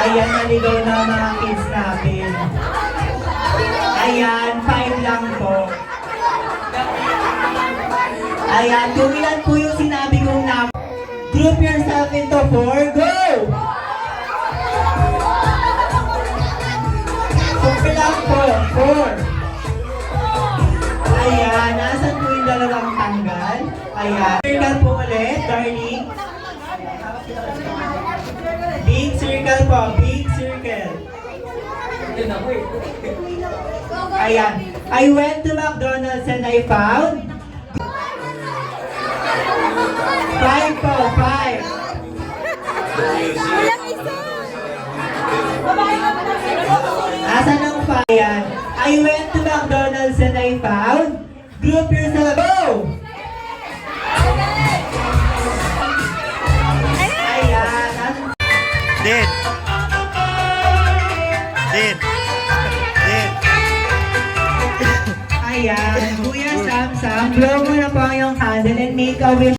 Ayan, naligaw na mga kids natin. Ayan, 5 lang po. Ayan, kung ilan po yung sinabi kong number. Group yourself into 4, go! Kung ilan po, 4. Ayan, nasan po yung dalawang tanggal? Ayan, circle po ulit, darling. Big circle po, big circle. Ayan, I went to McDonald's and I found 5 po, 5. Asan ang 5? Ayan, I went to McDonald's and I found, group yourself, go! Din. Din. Din. Ayan, Kuya Sam, blow mo na po ang iyong candle and make a wish.